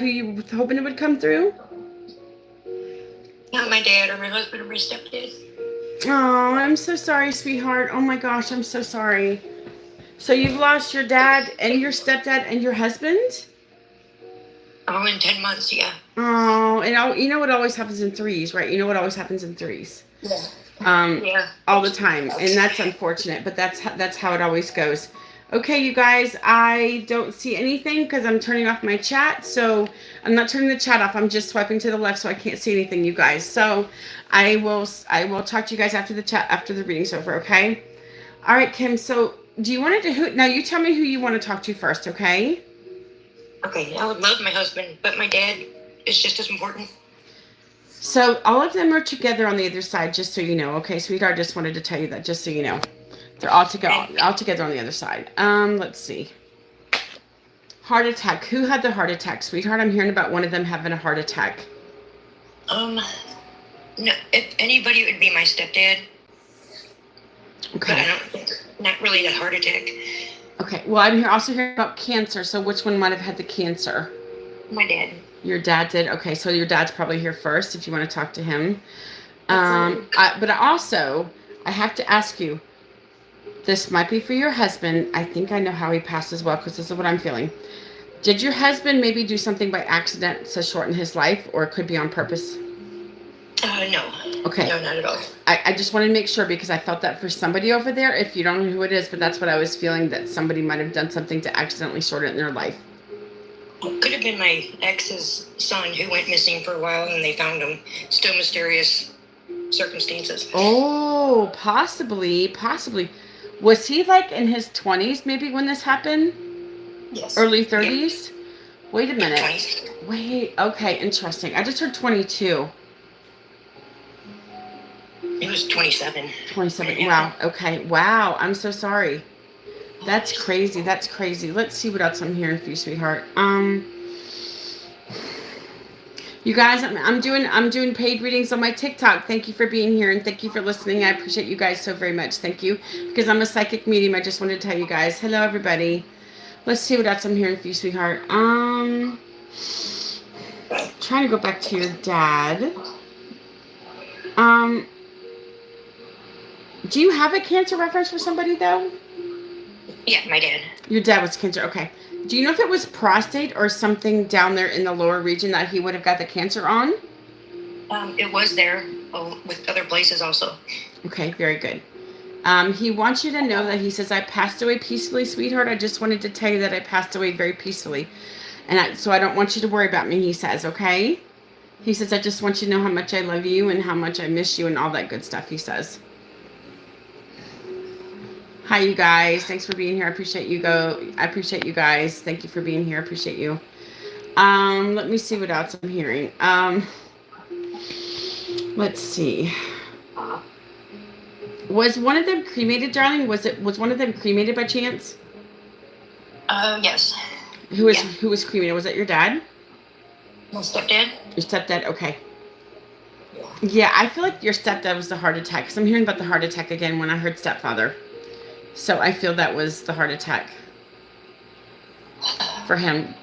who you were hoping would come through? Not my dad or my husband or my stepdad. Oh, I'm so sorry, sweetheart. Oh my gosh, I'm so sorry. So you've lost your dad and your stepdad and your husband? Oh, in 10 months, yeah. Oh, and you know what always happens in threes, right? You know what always happens in threes. Yeah. Yeah. All the time, and that's unfortunate, but that's how it always goes. Okay, you guys, I don't see anything because I'm turning off my chat. So I'm not turning the chat off. I'm just swiping to the left, so I can't see anything, you guys. So I will talk to you guys after the chat, after the reading's over. Okay. All right, Kim. So do you want to now? You tell me who you want to talk to first. Okay. Okay. I would love my husband, but my dad is just as important. So all of them are together on the other side, just so you know. Okay, sweetheart, just wanted to tell you that, just so you know. They're all together on the other side. Let's see. Heart attack. Who had the heart attack, sweetheart? I'm hearing about one of them having a heart attack. No, if anybody, it would be my stepdad. Okay. But I don't think, not really a heart attack. Okay, well, I'm also hearing about cancer, so which one might have had the cancer? My dad. Your dad did? Okay, so your dad's probably here first if you want to talk to him. But I have to ask you, this might be for your husband. I think I know how he passed as well, because this is what I'm feeling. Did your husband maybe do something by accident to shorten his life, or it could be on purpose? No. Okay. No, not at all. I just wanted to make sure, because I felt that for somebody over there, if you don't know who it is, but that's what I was feeling, that somebody might have done something to accidentally shorten their life. It could have been my ex's son who went missing for a while, and they found him. Still mysterious circumstances. Oh, possibly. Was he like in his 20s maybe when this happened? Yes. Early 30s? Yeah. Wait a minute. 20s. Wait, okay, interesting. I just heard 22. It was 27. 27, yeah. Wow, okay. Wow, I'm so sorry. That's crazy. Let's see what else I'm hearing for you, sweetheart. You guys, I'm doing paid readings on my TikTok. Thank you for being here, and thank you for listening. I appreciate you guys so very much. Thank you. Because I'm a psychic medium, I just wanted to tell you guys. Hello, everybody. Let's see what else I'm hearing for you, sweetheart. Trying to go back to your dad. Do you have a cancer reference for somebody, though? Yeah, my dad. Your dad was cancer, okay. Do you know if it was prostate or something down there in the lower region that he would have got the cancer on? It was there with other places also. Okay, very good. He wants you to know that he says, I passed away peacefully, sweetheart. I just wanted to tell you that I passed away very peacefully. And so I don't want you to worry about me, he says, okay? He says, I just want you to know how much I love you and how much I miss you and all that good stuff, he says. Hi, you guys. Thanks for being here. I appreciate you guys. Thank you for being here. I appreciate you. Let me see what else I'm hearing. Let's see. Was one of them cremated, darling? Was one of them cremated by chance? Yes. Who was cremated? Was that your dad? My stepdad. Your stepdad? Okay. Yeah, I feel like your stepdad was the heart attack, because I'm hearing about the heart attack again when I heard stepfather. So I feel that was the heart attack for him.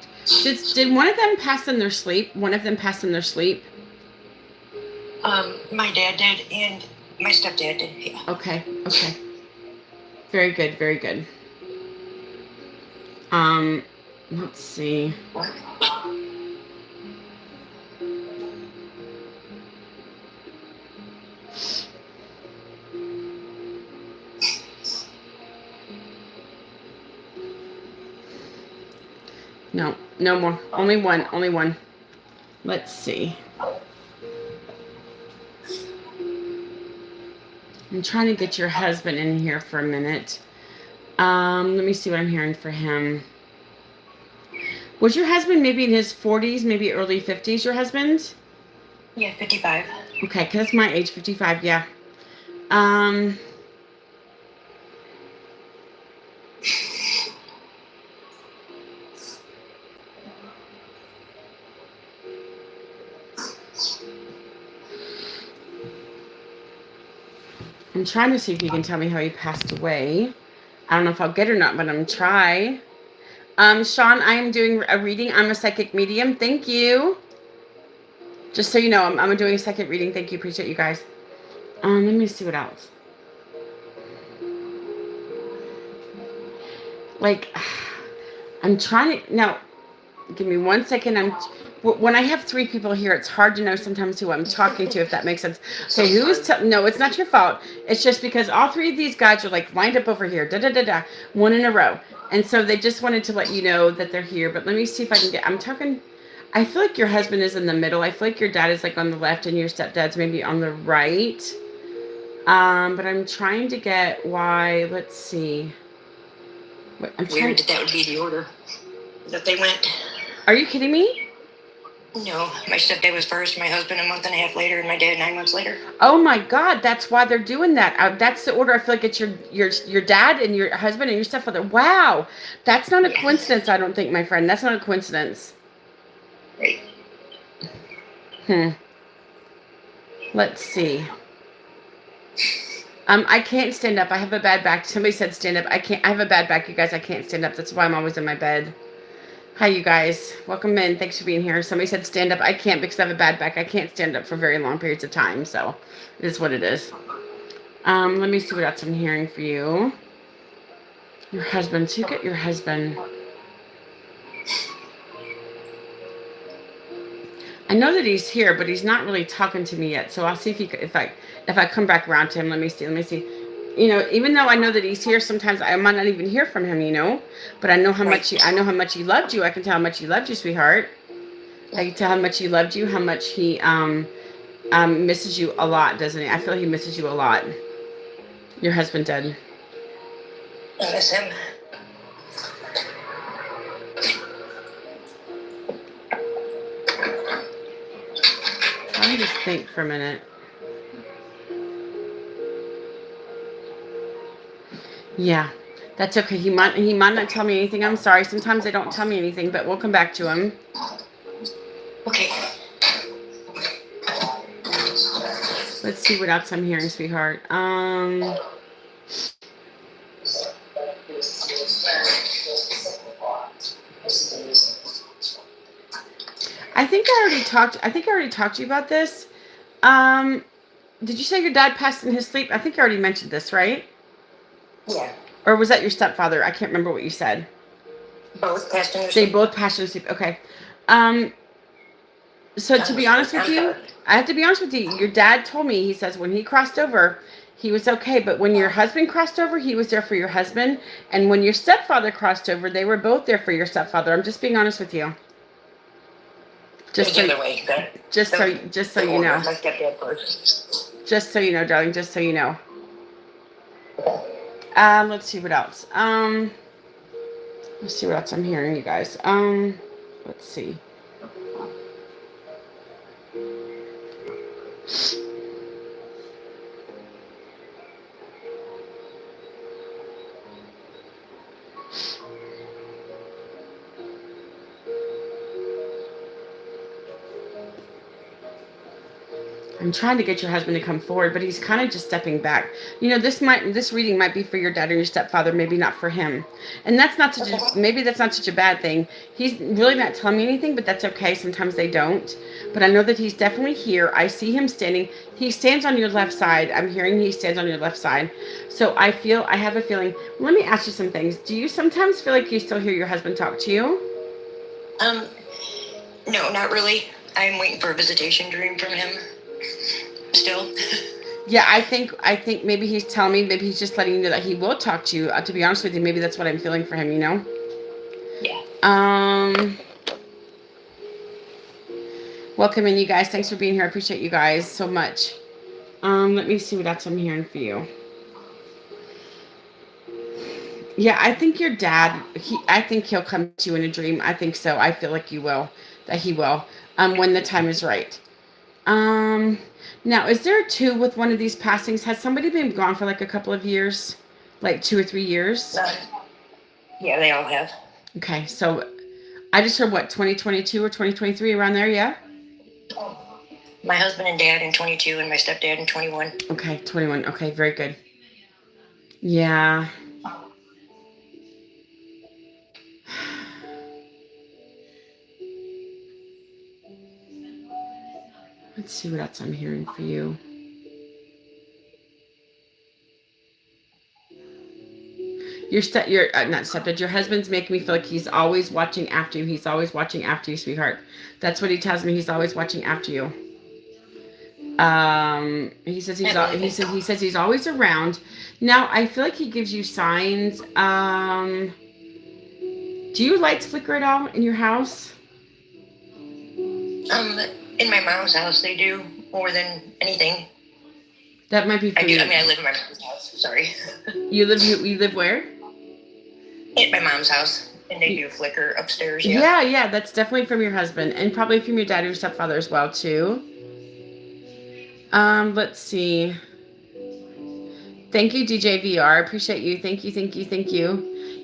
Did one of them pass in their sleep? One of them passed in their sleep? My dad did, and my stepdad did, yeah. Okay. Very good. Let's see. No more. Only one. Let's see. I'm trying to get your husband in here for a minute. Let me see what I'm hearing for him. Was your husband maybe in his 40s, maybe early 50s, your husband? Yeah, 55. Okay, because that's my age, 55, yeah. I'm trying to see if you can tell me how he passed away. I don't know if I'll get it or not, but I'm trying. Sean, I am doing a reading. I'm a psychic medium. Thank you. Just so you know, I'm doing a second reading. Thank you. Appreciate you guys. Let me see what else. Like, I'm trying to now. Give me 1 second. When I have 3 people here, it's hard to know sometimes who I'm talking to, if that makes sense. Okay, no, it's not your fault. It's just because all 3 of these guys are like lined up over here, one in a row. And so they just wanted to let you know that they're here. But let me see if I can get, I feel like your husband is in the middle. I feel like your dad is like on the left and your stepdad's maybe on the right. But I'm trying to get why, let's see. Weird that would be the order that they went. Are you kidding me? No, my stepdad was first, my husband a month and a half later, and my dad 9 months later. Oh my God, that's why they're doing that. That's the order. I feel like it's your dad and your husband and your stepfather. Wow, that's not a coincidence. I don't think, my friend. That's not a coincidence. Right. Let's see. I can't stand up. I have a bad back. Somebody said stand up. I have a bad back, you guys. I can't stand up. That's why I'm always in my bed. Hi, you guys. Welcome in. Thanks for being here. Somebody said stand up. I can't because I have a bad back. I can't stand up for very long periods of time. So it is what it is. Let me see what else I'm hearing for you. Your husband. So you get your husband. I know that he's here, but he's not really talking to me yet. So I'll see if I come back around to him. Let me see. You know, even though I know that he's here, sometimes I might not even hear from him, you know. But I know how much he loved you. I can tell how much he loved you, sweetheart. I can tell how much he loved you, how much he misses you a lot, doesn't he? I feel he misses you a lot. Your husband did. I miss him. Let me just think for a minute. Yeah, that's okay. He might not tell me anything. I'm sorry. Sometimes they don't tell me anything, but we'll come back to him. Okay. Let's see what else I'm hearing, sweetheart. I think I already talked to you about this. Did you say your dad passed in his sleep? I think I already mentioned this, right? Yeah. Or was that your stepfather? I can't remember what you said. Both passed in their sleep. They both passed in their sleep. Okay. So to be honest with you, I have to be honest with you. Your dad told me, he says when he crossed over, he was okay. But when your husband crossed over, he was there for your husband. And when your stepfather crossed over, they were both there for your stepfather. I'm just being honest with you. Just so you know. My stepdad first. Just so you know, darling. Just so you know. Let's see what else. Let's see what else I'm hearing, you guys. Let's see. I'm trying to get your husband to come forward, but he's kind of just stepping back. You know, this reading might be for your dad or your stepfather, maybe not for him. And that's not maybe that's not such a bad thing. He's really not telling me anything, but that's okay. Sometimes they don't. But I know that he's definitely here. I see him standing. He stands on your left side. I'm hearing he stands on your left side. So I have a feeling. Let me ask you some things. Do you sometimes feel like you still hear your husband talk to you? No, not really. I'm waiting for a visitation dream from him. Still. Yeah, I think maybe he's telling me, maybe he's just letting you know that he will talk to you. To be honest with you, maybe that's what I'm feeling for him, you know? Yeah. Welcome in, you guys. Thanks for being here. I appreciate you guys so much. Let me see what else I'm hearing for you. Yeah, I think your dad, I think he'll come to you in a dream. I think so. I feel like he will. When the time is right. Now, is there 2 with one of these passings? Has somebody been gone for like a couple of years? Like 2 or 3 years? Yeah, they all have. Okay, so I just heard 2022 or 2023, around there, yeah? My husband and dad in 22 and my stepdad in 21. Okay, 21. Okay, very good. Yeah. Let's see what else I'm hearing for you. Not stepdad. Your husband's making me feel like he's always watching after you. He's always watching after you, sweetheart. That's what he tells me. He's always watching after you. He says he says he's always around. Now I feel like he gives you signs. Do you lights flicker at all in your house? In my mom's house, they do more than anything. That might be for you. I mean, I live in my mom's house. Sorry. You live where? At my mom's house, and they do flicker upstairs. Yeah. That's definitely from your husband, and probably from your dad or your stepfather as well too. Let's see. Thank you, DJ VR. Appreciate you. Thank you.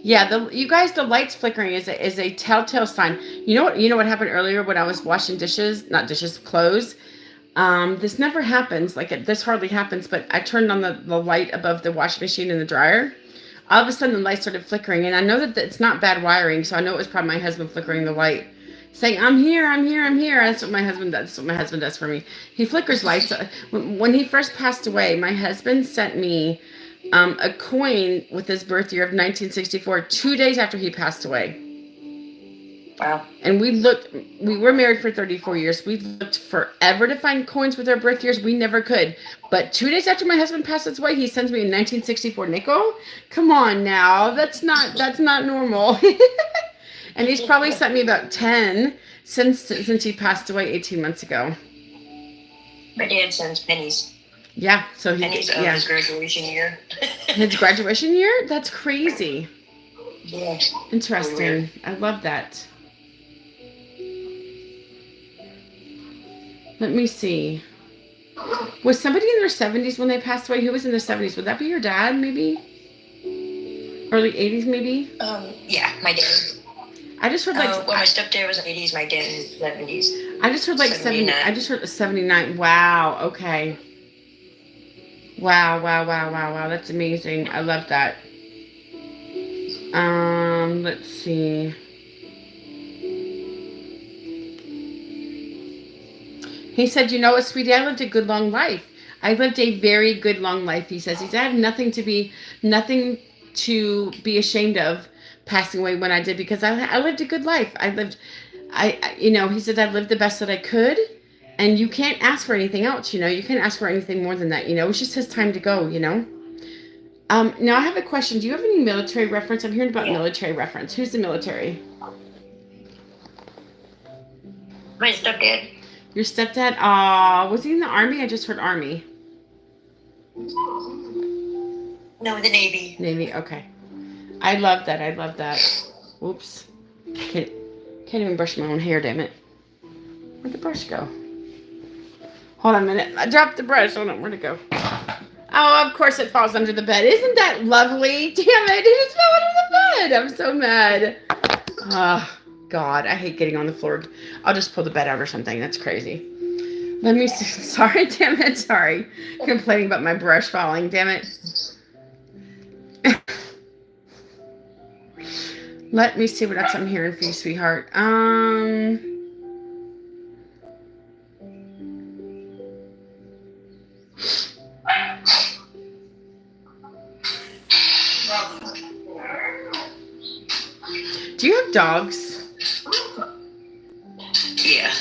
Yeah, you guys, the lights flickering is a telltale sign. You know what happened earlier when I was washing clothes. This never happens. This hardly happens. But I turned on the light above the washing machine and the dryer. All of a sudden, the light started flickering, and I know that it's not bad wiring, so I know it was probably my husband flickering the light, saying, "I'm here." That's what my husband does. That's what my husband does for me. He flickers lights. When he first passed away, my husband sent me a coin with his birth year of 1964, 2 days after he passed away. Wow. And we were married for 34 years. We looked forever to find coins with our birth years. We never could. But 2 days after my husband passes away, he sends me a 1964 nickel. Come on now. That's not normal. And he's probably sent me about 10 since he passed away 18 months ago. My dad sends pennies. Yeah, so pennies of his graduation year. His graduation year? That's crazy. Yeah. Interesting. I love that. Let me see. Was somebody in their 70s when they passed away? Who was in their 70s? Would that be your dad, maybe? Early 80s, maybe? Yeah, my dad. I just heard well, my stepdad was in the 80s, my dad in the 70s. I just heard 79. I just heard 79. Wow, okay. Wow. That's amazing. I love that. Let's see. He said, "You know what, sweetie, I lived a good long life. I lived a very good long life," he says. I had nothing to be ashamed of passing away when I did, because I lived a good life. He said, "I lived the best that I could, and you can't ask for anything else, you can't ask for anything more than that, it's just his time to go, Now I have a question. Do you have any military reference? I'm hearing about military reference. Who's the military? My stepdad. Your stepdad? Was he in the Army? I just heard Army. No, the Navy. Navy, okay. I love that. Oops. Can't even brush my own hair, damn it. Where'd the brush go? Hold on a minute. I dropped the brush. Hold on, where'd it go? Oh, of course it falls under the bed. Isn't that lovely? Damn it, it just fell under the bed. I'm so mad. Oh, God, I hate getting on the floor. I'll just pull the bed out or something. That's crazy. Let me see. Sorry, damn it. Sorry. Complaining about my brush falling. Damn it. Let me see what else I'm hearing for you, sweetheart. Do you have dogs? Yeah.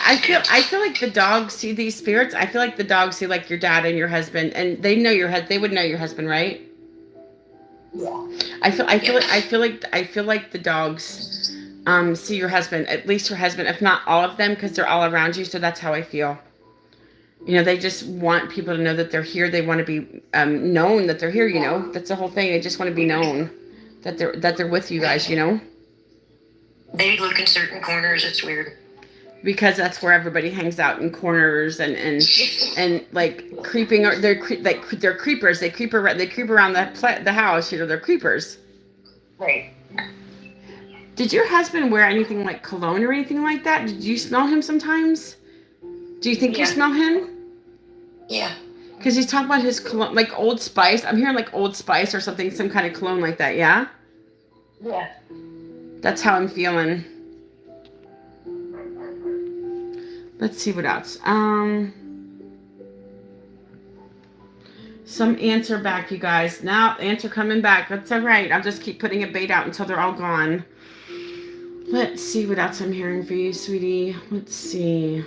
I feel like the dogs see these spirits. I feel like the dogs see like your dad and your husband, and they know they would know your husband, right? Yeah. I feel like the dogs see your husband, at least your husband, if not all of them, because they're all around you. So that's how I feel. They just want people to know that they're here. They want to be known that they're here. That's the whole thing. They just want to be known that they're with you guys. They look in certain corners. It's weird. Because that's where everybody hangs out, in corners and like creeping, or they're creepers. They creep around the house. They're creepers. Right. Did your husband wear anything like cologne or anything like that? Did you smell him sometimes? Do you think you smell him? Yeah. Because he's talking about his cologne, like Old Spice. I'm hearing like Old Spice or something, some kind of cologne like that. Yeah. Yeah. That's how I'm feeling. Let's see what else. Some ants are back, you guys. Now ants are coming back. That's all right. I'll just keep putting a bait out until they're all gone. Let's see what else I'm hearing for you, sweetie. Let's see.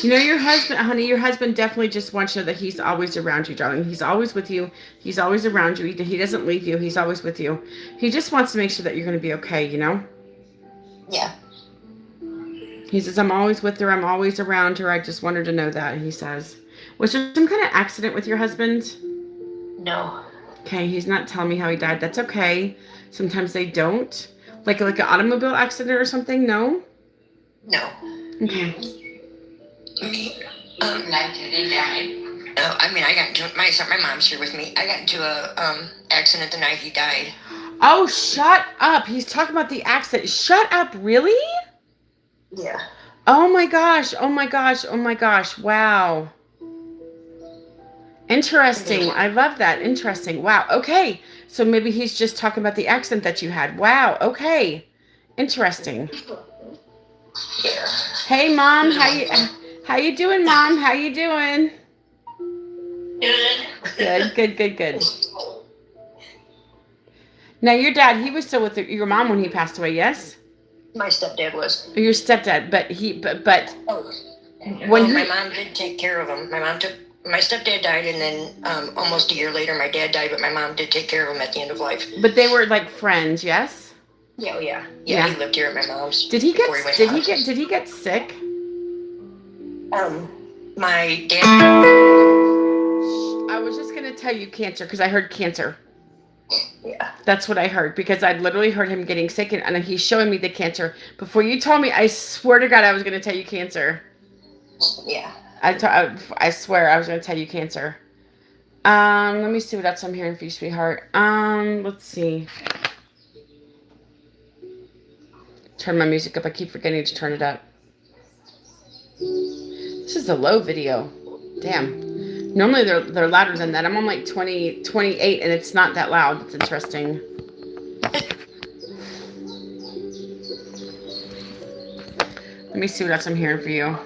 You know, your husband, honey, your husband definitely just wants you to know that he's always around you, darling. He's always with you. He's always around you. He doesn't leave you. He's always with you. He just wants to make sure that you're going to be okay, you know? Yeah. He says, I'm always with her. I'm always around her. I just want her to know that, he says. Was there some kind of accident with your husband? No. Okay, he's not telling me how he died. That's okay. Sometimes they don't. Like an automobile accident or something? No? No. Okay. Did he die? No, I mean, I got into my mom's here with me. I got into a accident the night he died. Oh, shut up. He's talking about the accident. Shut up, really? Yeah. Oh my gosh. Oh my gosh. Oh my gosh. Wow. Interesting. I love that. Interesting. Wow. Okay. So maybe he's just talking about the accident that you had. Wow. Okay. Interesting. Yeah. Hey, Mom. How you doing, Mom? How you doing? Good. Good. Now, your dad, he was still with your mom when he passed away, yes? My stepdad was. Or your stepdad, but When my mom did take care of him. My stepdad died, and then almost a year later, my dad died, but my mom did take care of him at the end of life. But they were like friends, yes? Yeah, yeah. He lived here at my mom's. Did he get sick? My dad. I was just gonna tell you cancer because I heard cancer. Yeah. That's what I heard because I literally heard him getting sick and he's showing me the cancer. Before you told me, I swear to God I was gonna tell you cancer. Yeah. I swear I was gonna tell you cancer. Let me see what else I'm hearing for you, sweetheart. Let's see. Turn my music up. I keep forgetting to turn it up. This is a low video. Damn. Normally they're louder than that. I'm on like 28 and it's not that loud. It's interesting. Let me see what else I'm hearing for you.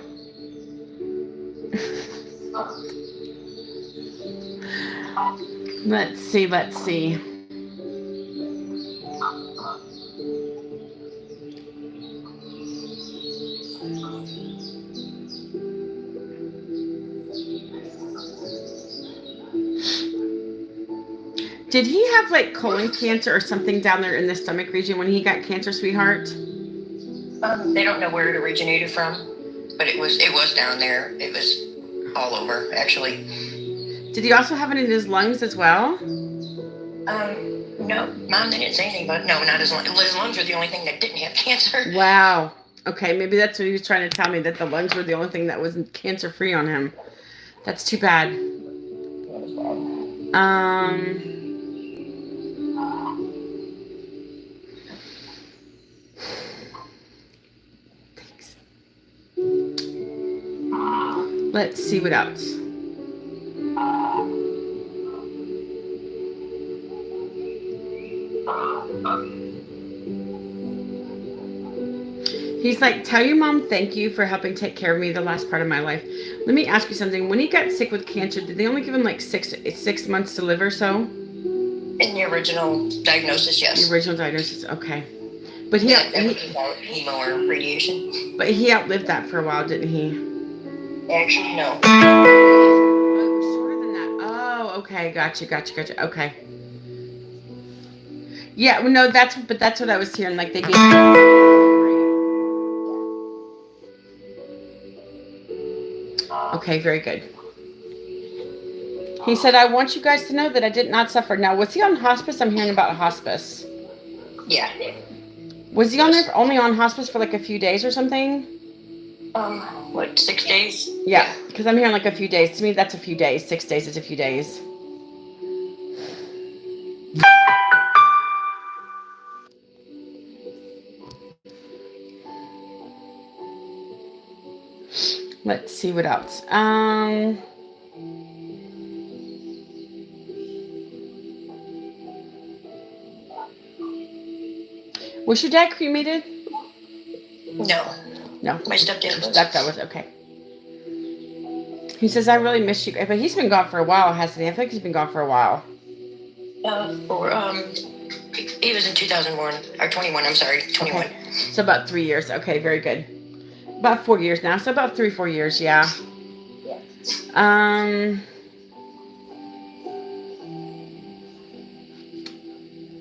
Let's see. Did he have like colon cancer or something down there in the stomach region when he got cancer, sweetheart? They don't know where it originated from, but it was down there. It was all over, actually. Did he also have it in his lungs as well? No, Mom didn't say anything about it. No, not his lungs. His lungs were the only thing that didn't have cancer. Wow. Okay, maybe that's what he was trying to tell me, that the lungs were the only thing that wasn't cancer-free on him. That's too bad. Thanks. Let's see what else. He's like, tell your mom thank you for helping take care of me the last part of my life. Let me ask you something. When he got sick with cancer, did they only give him like six months to live or so? In the original diagnosis, yes. The original diagnosis, okay. But he chemo or radiation. But he outlived that for a while, didn't he? Actually, no. Oh, it was shorter than that. Oh, okay, gotcha. Okay. Yeah, well, no, that's what I was hearing. Like they gave. Okay, very good. He said, I want you guys to know that I did not suffer. Now, was he on hospice? I'm hearing about hospice. Yeah. Was he on there only on hospice for like a few days or something? 6 days? Yeah, because I'm hearing like a few days. To me, that's a few days. 6 days is a few days. Let's see what else. Was your dad cremated? No. No. My stepdad was. Stepdad was, okay. He says, I really miss you. But he's been gone for a while, hasn't he? I feel like he's been gone for a while. He was in 2001, or 21, I'm sorry, 21. Okay. So about 3 years. Okay, very good. About 4 years now. So about 3-4 years, yeah.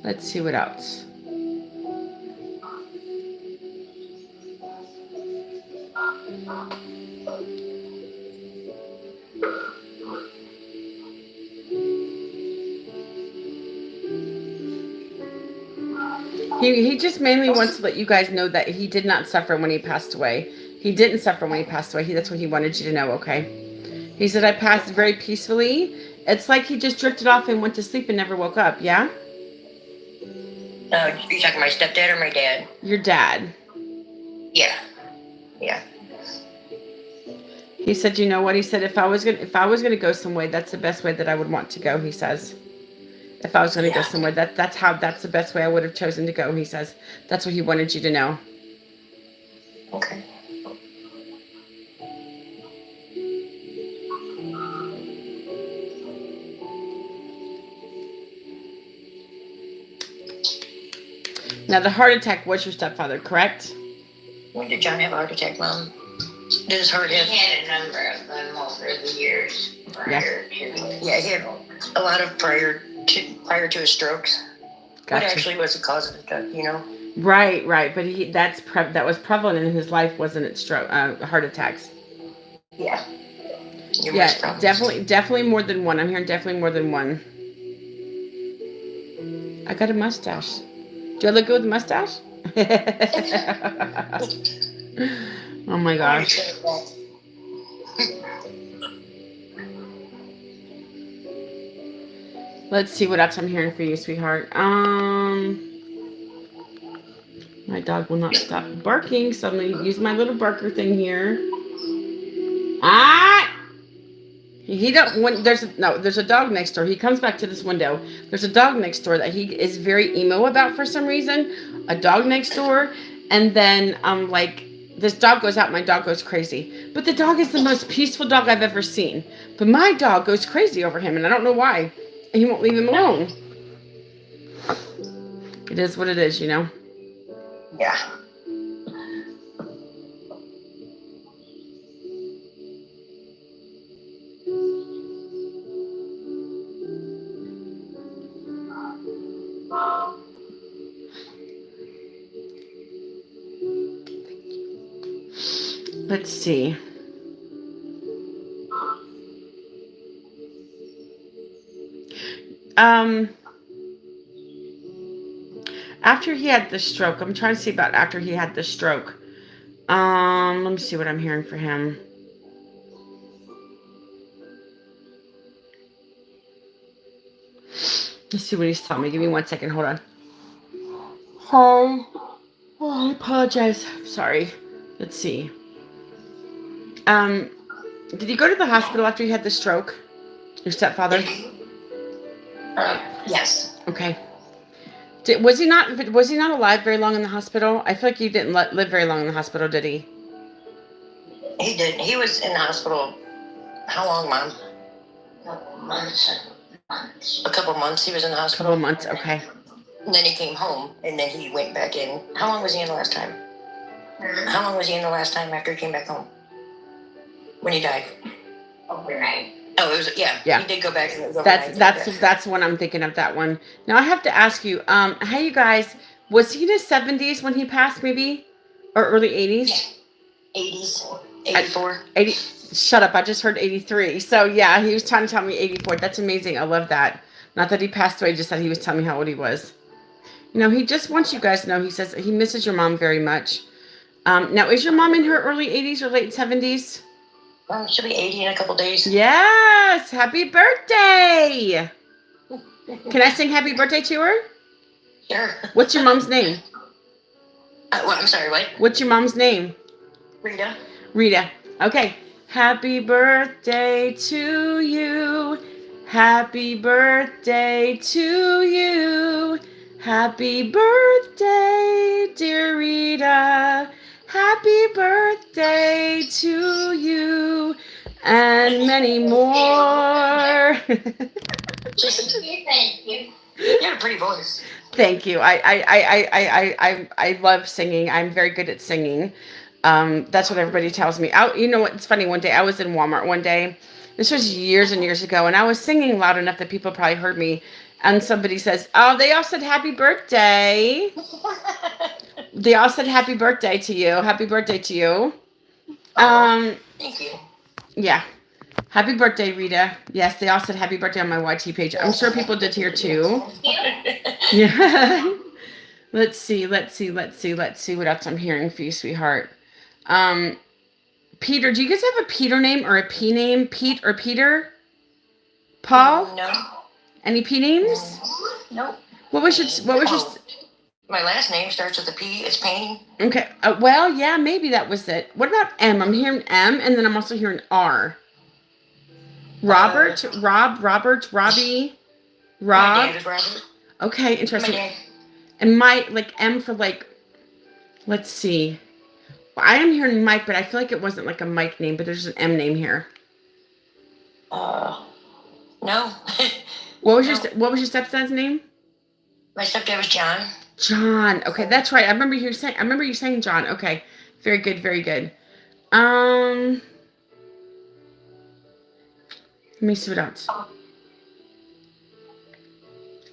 Let's see what else. He just mainly wants to let you guys know that he did not suffer when he passed away. He didn't suffer when he passed away. That's what he wanted you to know, okay? He said, I passed very peacefully. It's like he just drifted off and went to sleep and never woke up, yeah? You talking my stepdad or my dad? Your dad. Yeah. Yeah. He said, you know what? He said, if I was gonna go some way, that's the best way that I would want to go, he says. If I was going to go somewhere, that's the best way I would have chosen to go, he says. That's what he wanted you to know. Okay. Now, the heart attack was your stepfather, correct? When did John have a heart attack, Mom? Did his heart have... He had a number of them over the years prior to... Yeah, he had a lot of prior to his strokes. Gotcha. What actually was the cause of the death, you know? Right. But that was prevalent in his life, wasn't it? Heart attacks. Yeah. Yeah, definitely more than one. I'm hearing definitely more than one. I got a mustache. Do I look good with a mustache? Oh my gosh. Let's see what else I'm hearing for you, sweetheart. My dog will not stop barking, so I'm going to use my little barker thing here. Ah! There's a dog next door. He comes back to this window. There's a dog next door that he is very emo about for some reason. A dog next door, and then this dog goes out, my dog goes crazy. But the dog is the most peaceful dog I've ever seen. But my dog goes crazy over him, and I don't know why. And he won't leave him alone. It is what it is, you know? Yeah. Let's see. After he had the stroke, I'm trying to see about after he had the stroke. Let me see what I'm hearing for him. Let's see what he's telling me. Give me 1 second. Hold on. Hi. Oh, I apologize. Sorry. Let's see. Did he go to the hospital after he had the stroke? Your stepfather? Yes. Okay. Was he not alive very long in the hospital? I feel like he didn't live very long in the hospital, did he? He didn't. He was in the hospital. How long, Mom? Months. A couple months he was in the A hospital. couple of months, okay. And then he came home, and then he went back in. How long was he in the last time? How long was he in the last time after he came back home? When he died? Overnight. Oh, it was yeah. He did go back. And it was That's when I'm thinking of that one. Now I have to ask you, hey you guys, was he in his 70s when he passed, maybe, or early 80s? 80s, 84. 80. Shut up! I just heard 83. So yeah, he was trying to tell me 84. That's amazing. I love that. Not that he passed away, just that he was telling me how old he was. You know, he just wants you guys to know. He says he misses your mom very much. Now, is your mom in her early 80s or late 70s? She'll be 80 in a couple days. Yes! Happy birthday! Can I sing happy birthday to her? Sure. What's your mom's name? I'm sorry, what? What's your mom's name? Rita. Rita. Okay. Happy birthday to you. Happy birthday to you. Happy birthday, dear Rita. Happy birthday to you and many more. Thank you. You have a pretty voice. Thank you. I love singing. I'm very good at singing. That's what everybody tells me. You know what? It's funny. One day I was in Walmart one day. This was years and years ago, and I was singing loud enough that people probably heard me. And somebody says, "Oh, they all said happy birthday." They all said happy birthday to you. Happy birthday to you. Thank you. Yeah. Happy birthday, Rita. Yes, they all said happy birthday on my YT page. I'm sure people did here too. Yeah. Let's see what else I'm hearing for you, sweetheart. Peter, do you guys have a Peter name or a P name? Pete or Peter? Paul? No. Any P names? Nope. What was your My last name starts with a P. It's Payne. Okay. Well, yeah, maybe that was it. What about M? I'm hearing M, and then I'm also hearing R. Robert, Robert, Robbie, Rob. My dad is Robert. Okay, interesting. My dad. And Mike, like M for like, let's see. Well, I am hearing Mike, but I feel like it wasn't like a Mike name, but there's an M name here. No. What was your stepdad's name? My stepdad was John. John. Okay, that's right. I remember you saying John. Okay. Very good, very good. Let me see what else.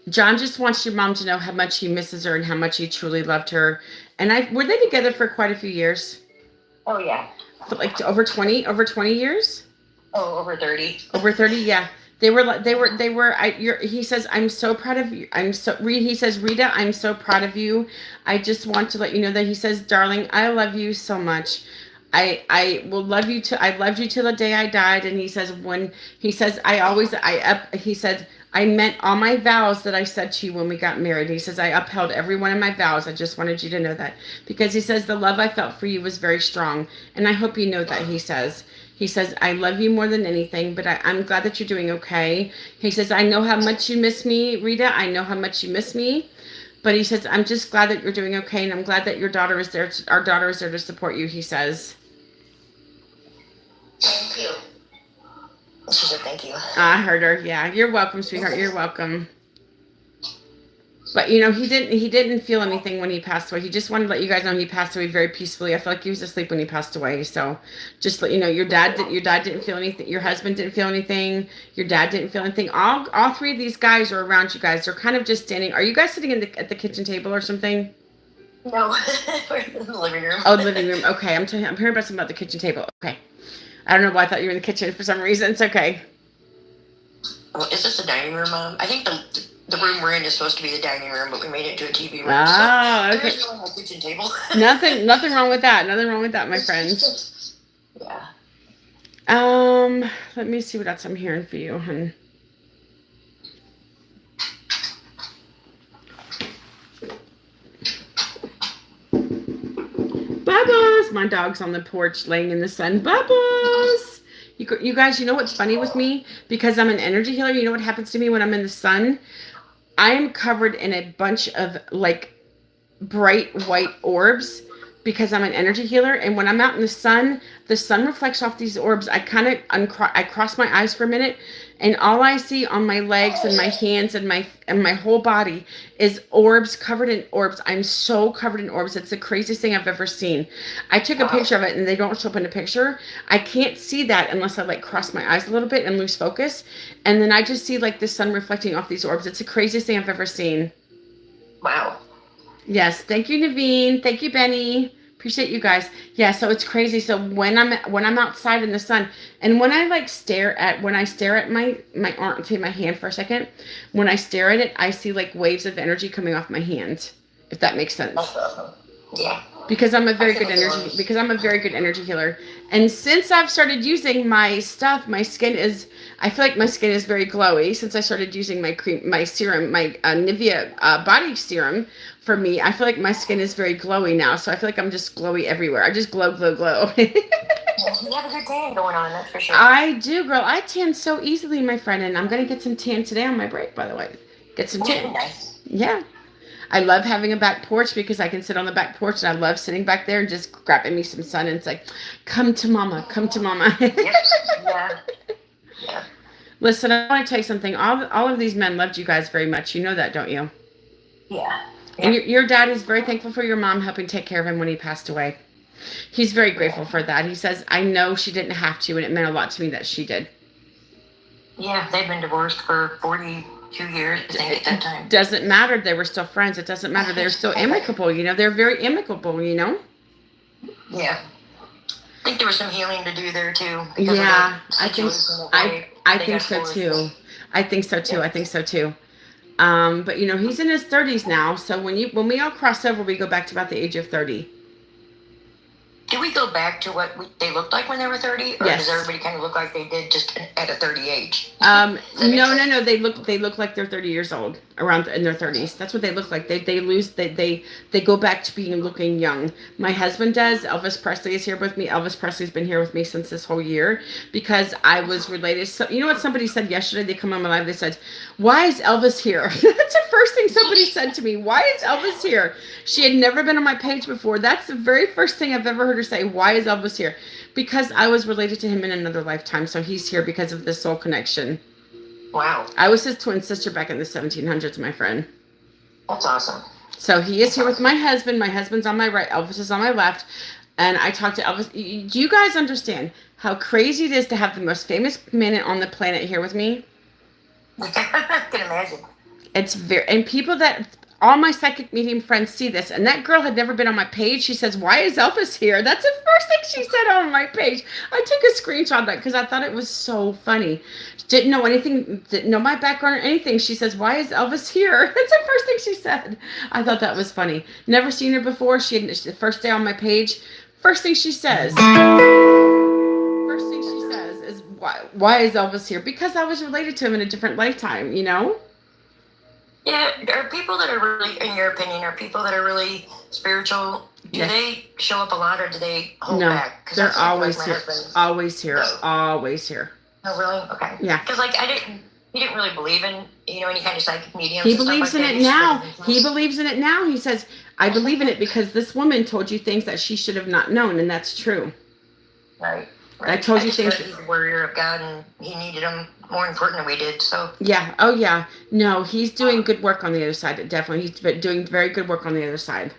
John just wants your mom to know how much he misses her and how much he truly loved her. And were they together for quite a few years? Oh yeah. For like over 20 years? Oh, over 30. Over 30, yeah. He says, I'm so proud of you. He says, Rita, I'm so proud of you. I just want to let you know that he says, darling, I love you so much. I will love you I loved you till the day I died. And he says, I meant all my vows that I said to you when we got married. He says, I upheld every one of my vows. I just wanted you to know that. Because he says, the love I felt for you was very strong. And I hope you know that, he says, I love you more than anything, but I'm glad that you're doing okay. He says, I know how much you miss me, Rita. I know how much you miss me. But he says, I'm just glad that you're doing okay. And I'm glad that our daughter is there to support you, he says. Thank you. She said thank you. I heard her. Yeah, you're welcome, sweetheart. You're welcome. But he didn't feel anything when he passed away. He just wanted to let you guys know he passed away very peacefully. I feel like he was asleep when he passed away. So just let you know, your dad didn't feel anything. Your husband didn't feel anything. Your dad didn't feel anything. All three of these guys are around you guys. They're kind of just standing. Are you guys sitting at the kitchen table or something? No, we're in the living room. Oh, the living room. Okay, I'm hearing about something about the kitchen table. Okay. I don't know why I thought you were in the kitchen for some reason. It's okay. Well, is this the dining room, Mom? I think the room we're in is supposed to be the dining room, but we made it into a TV room. Oh, so okay. There's no kitchen table. Nothing wrong with that. Nothing wrong with that, my friends. Yeah. Let me see what else I'm hearing for you, hon. Bubbles! My dog's on the porch laying in the sun. Bubbles! You guys, you know what's funny with me? Because I'm an energy healer, you know what happens to me when I'm in the sun? I am covered in a bunch of like bright white orbs because I'm an energy healer. And when I'm out in the sun reflects off these orbs. I kind of I cross my eyes for a minute, and all I see on my legs and my hands and my whole body is orbs, covered in orbs. I'm so covered in orbs. It's the craziest thing I've ever seen. I took a picture of it, and they don't show up in the picture. I can't see that unless I like cross my eyes a little bit and lose focus. And then I just see like the sun reflecting off these orbs. It's the craziest thing I've ever seen. Wow. Yes, thank you, Naveen. Thank you, Benny. Appreciate you guys. Yeah, so it's crazy. So when I'm outside in the sun, and when I stare at my arm, take my hand for a second, when I stare at it, I see like waves of energy coming off my hand. If that makes sense. Yeah. Because I'm a very good energy healer. And since I've started using my stuff, I feel like my skin is very glowy. Since I started using my cream, my serum, my Nivea body serum for me, I feel like my skin is very glowy now. So I feel like I'm just glowy everywhere. I just glow. You have a good tan going on, that's for sure. I do, girl. I tan so easily, my friend. And I'm going to get some tan today on my break, by the way. Get some tan. Nice. Yeah. I love having a back porch because I can sit on the back porch, and I love sitting back there and just grabbing me some sun, and it's like, come to mama, come to mama. Yep. Yeah. Yeah. Listen, I want to tell you something. All of these men loved you guys very much. You know that, don't you? Yeah. And your dad is very thankful for your mom helping take care of him when he passed away. He's very grateful for that. He says, I know she didn't have to, and it meant a lot to me that she did. Yeah, they've been divorced for 42 years, I think, at that time. Doesn't matter. They were still friends. It doesn't matter. They're still amicable, you know. They're very amicable, you know. Yeah. I think there was some healing to do there, too. Yeah, I think so too. I think so, too. I think so, too. But, you know, he's in his 30s now, so when we all cross over, we go back to about the age of 30. Do we go back to what they looked like when they were 30, or does everybody kind of look like they did just at a 30 age? No. They look like they're 30 years old, around in their 30s. That's what they look like. They go back to looking young. My husband does. Elvis Presley is here with me. Elvis Presley's been here with me since this whole year because I was related. So, you know what somebody said yesterday? They come on my live. They said, "Why is Elvis here?" That's the first thing somebody said to me. Why is Elvis here? She had never been on my page before. That's the very first thing I've ever heard her say. Why is Elvis here? Because I was related to him in another lifetime, so he's here because of this soul connection. Wow. I was his twin sister back in the 1700s, my friend. That's awesome. So he is here with my husband. My husband's on my right. Elvis is on my left. And I talked to Elvis. Do you guys understand how crazy it is to have the most famous man on the planet here with me? I can imagine. It's and people that all my psychic medium friends see this, and that girl had never been on my page. She says, "Why is Elvis here?" That's the first thing she said on my page. I took a screenshot of that because I thought it was so funny. Didn't know anything, didn't know my background or anything. She says, "Why is Elvis here?" That's the first thing she said. I thought that was funny. Never seen her before. She had the first day on my page. First thing she says is, "Why is Elvis here?" Because I was related to him in a different lifetime, you know. Yeah, are people that are really, in your opinion, are people that are really spiritual, do they show up a lot or do they hold back? They're always here. Always here. Always here. Oh, really? Okay. Yeah. Because, he didn't really believe in, any kind of psychic mediums. He believes in it now. He believes in it now. He says, I believe in it because this woman told you things that she should have not known, and that's true. Right. I told you things. He's a warrior of God, and he needed them more important than we did. So. Yeah. Oh, yeah. No, he's doing good work on the other side. Definitely, he's doing very good work on the other side.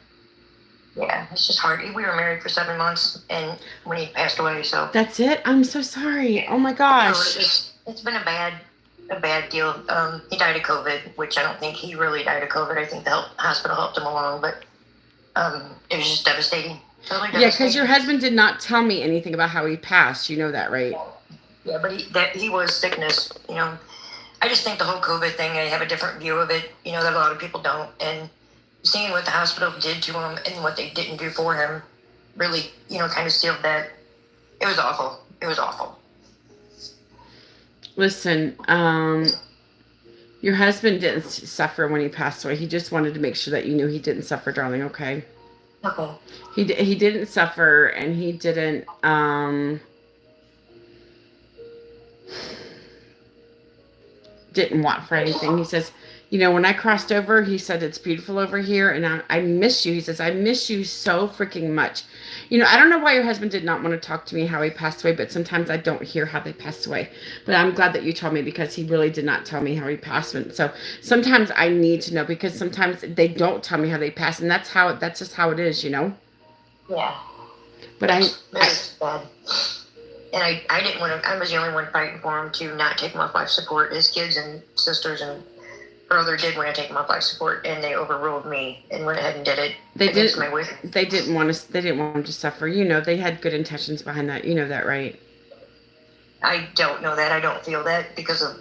Yeah, it's just hard. We were married for 7 months, and when he passed away, so. That's it. I'm so sorry. Oh my gosh. It's been a bad deal. He died of COVID, which I don't think he really died of COVID. I think the hospital helped him along, but it was just devastating. Totally devastating. Yeah, because your husband did not tell me anything about how he passed. You know that, right? Yeah, but he was sickness. I just think the whole COVID thing, I have a different view of it. That a lot of people don't, and seeing what the hospital did to him and what they didn't do for him, really, kind of sealed that. It was awful. It was awful. Listen, your husband didn't suffer when he passed away. He just wanted to make sure that you knew he didn't suffer, darling, okay? Okay. He didn't suffer, and he didn't, didn't want for anything. He says, when I crossed over, he said, it's beautiful over here, and I miss you. He says, I miss you so freaking much. I don't know why your husband did not want to talk to me how he passed away, but sometimes I don't hear how they passed away. But I'm glad that you told me because he really did not tell me how he passed. So sometimes I need to know because sometimes they don't tell me how they passed, and that's just how it is, Yeah. But It's bad. And I didn't want to, I was the only one fighting for him to not take him off life support. His kids and sisters and brother did want to take him off life support, and they overruled me and went ahead and did it. They didn't want him to suffer. They had good intentions behind that. You know that, right? I don't know that. I don't feel that because of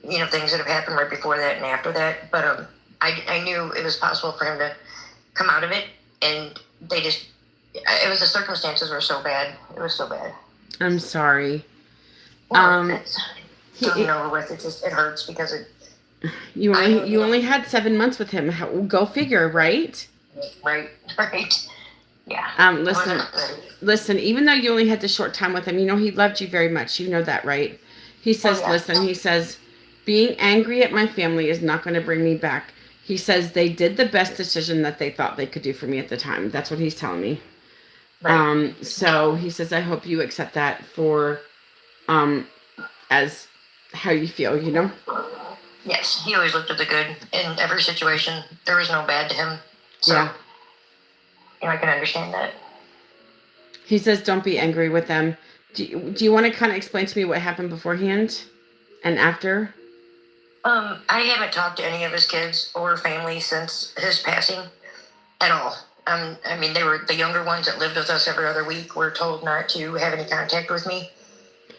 things that have happened right before that and after that. But I knew it was possible for him to come out of it, and it was the circumstances were so bad. It was so bad. I'm sorry. It's over with. It hurts because it. You only had 7 months with him. Go figure, right? Right. Yeah. Listen. Even though you only had the short time with him, he loved you very much. You know that, right? He says, Listen. He says, being angry at my family is not going to bring me back. He says they did the best decision that they thought they could do for me at the time. That's what he's telling me. Right. So he says, I hope you accept that for, as how you feel, you know? Yes, he always looked at the good in every situation. There was no bad to him. So, Yeah. I can understand that. He says, don't be angry with them. Do you want to kind of explain to me what happened beforehand and after? I haven't talked to any of his kids or family since his passing at all. I mean, they were the younger ones that lived with us every other week were told not to have any contact with me.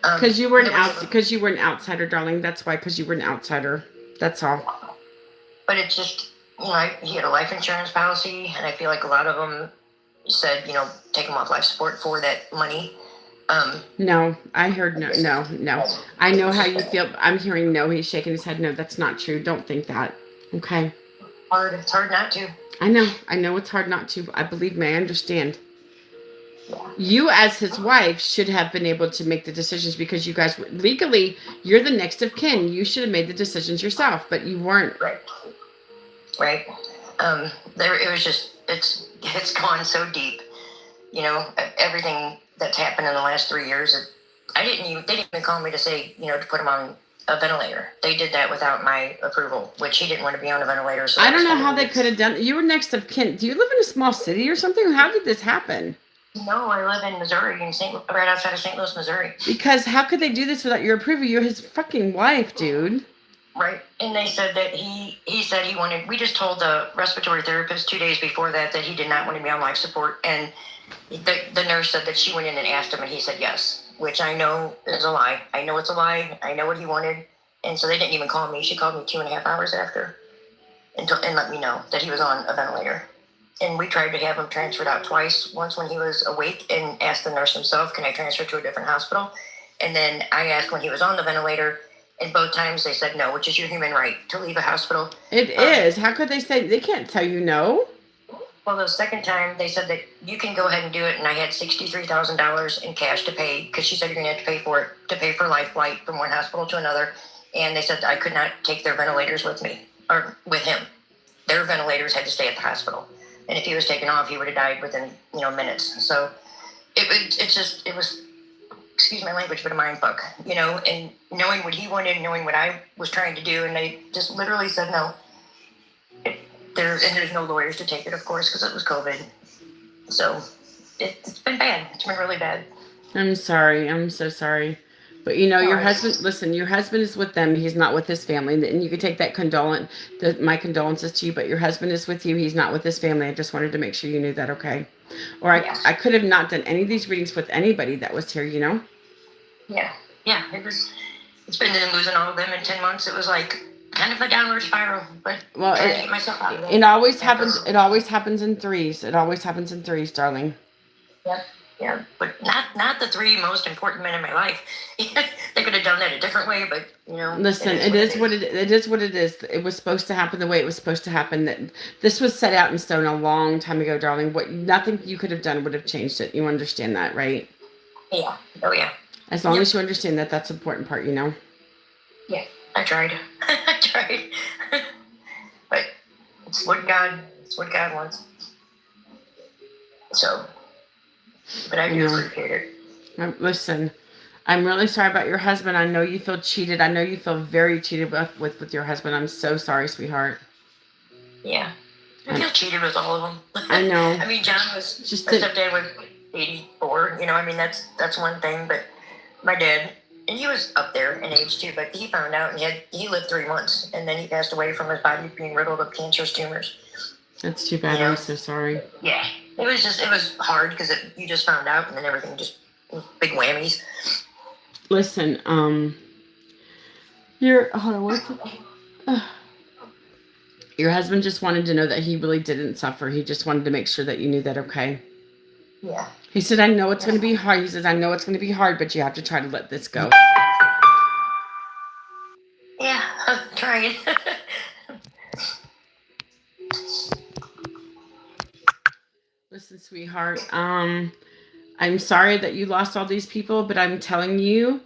Because you were an outsider, darling. That's why, because you were an outsider. That's all. But it's just, he had a life insurance policy, and I feel like a lot of them said, take him off life support for that money. No, I heard no. I know how you feel. I'm hearing no. He's shaking his head. No, that's not true. Don't think that. Okay. It's hard not to. I know it's hard not to. I believe me, I understand. You as his wife should have been able to make the decisions because you guys legally, you're the next of kin. You should have made the decisions yourself, but you weren't. Right. It was just, it's gone so deep, everything that's happened in the last 3 years. They didn't even call me to say, to put him on a ventilator. They did that without my approval, which he didn't want to be on a ventilator. So I don't know how they could have done. You were next of kin. Do you live in a small city or something? How did this happen? No, I live in Missouri, right outside of St. Louis, Missouri. Because how could they do this without your approval? You're his fucking wife, dude. Right. And they said that he said he wanted, we just told the respiratory therapist 2 days before that he did not want to be on life support. And the nurse said that she went in and asked him and he said yes, which I know is a lie. I know it's a lie. I know what he wanted. And so they didn't even call me. She called me 2.5 hours after and let me know that he was on a ventilator. And we tried to have him transferred out twice. Once when he was awake and asked the nurse himself, can I transfer to a different hospital? And then I asked when he was on the ventilator, and both times they said no, which is your human right to leave a hospital. It is. How could they say? They can't tell you no. Well, the second time they said that you can go ahead and do it, and I had $63,000 in cash to pay because she said you're going to have to pay for it, to pay for life flight from one hospital to another. And they said I could not take their ventilators with me or with him. Their ventilators had to stay at the hospital. And if he was taken off, he would have died within, minutes. So it was, excuse my language, but a mind fuck, and knowing what he wanted, knowing what I was trying to do. And they just literally said no. There's no lawyers to take it, of course, because it was COVID. So it's been bad. It's been really bad. I'm sorry. I'm so sorry. But your husband, listen, your husband is with them. He's not with his family. And you can take that my condolences to you, but your husband is with you. He's not with his family. I just wanted to make sure you knew that, okay? Or I could have not done any of these readings with anybody that was here, Yeah. Yeah. It's been losing all of them in 10 months. It was like kind of a downward spiral, but get myself out of it. It always happens in threes. It always happens in threes, darling. Yep. Yeah, but not the 3 most important men in my life. They could have done that a different way, but Listen, it is what it is. It was supposed to happen the way it was supposed to happen. That this was set out in stone a long time ago, darling. Nothing you could have done would have changed it. You understand that, right? Yeah. Oh yeah. As long as you understand that, that's the important part, Yeah, I tried. I tried. But it's what God wants. So. But I do appreciate it. Listen, I'm really sorry about your husband. I know you feel cheated. I know you feel very cheated with your husband. I'm so sorry, sweetheart. Yeah. I feel cheated with all of them. I know. I mean, John was, my stepdad was 84. That's one thing. But my dad, and he was up there in age too, but he found out and he lived 3 months. And then he passed away from his body being riddled with cancerous tumors. That's too bad. I'm so sorry. Yeah. It was hard because you just found out and then everything just big whammies. Listen, your husband just wanted to know that he really didn't suffer. He just wanted to make sure that you knew that, okay? Yeah. He said, I know it's going to be hard. He says, I know it's going to be hard, but you have to try to let this go. Yeah, I'm trying. Listen, sweetheart, I'm sorry that you lost all these people, but I'm telling you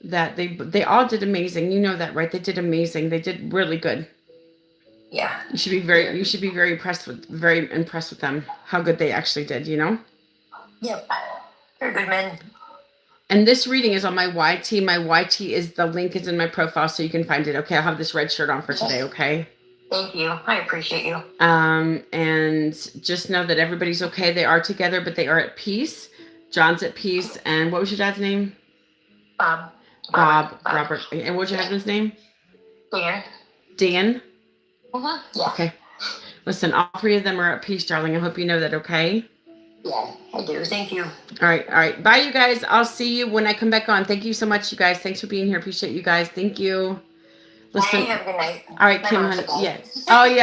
that they all did amazing. You know that, right? They did amazing. They did really good. Yeah. You should be very impressed with them, how good they actually did, you know? Yep. They're good men. And this reading is on my YT. My YT is, the link is in my profile, so you can find it. Okay, I'll have this red shirt on for today, okay? Thank you. I appreciate you. And just know that everybody's okay. They are together, but they are at peace. John's at peace. And what was your dad's name? Bob. Robert. And what was your husband's name? Dan. Dan? Uh-huh. Yeah. Okay. Listen, all three of them are at peace, darling. I hope you know that, okay? Yeah, I do. Thank you. All right. Bye, you guys. I'll see you when I come back on. Thank you so much, you guys. Thanks for being here. Appreciate you guys. Thank you. Listen. Bye. Have a good night. All right, My Kim, mom's honey. about Yeah. it. Oh, yeah.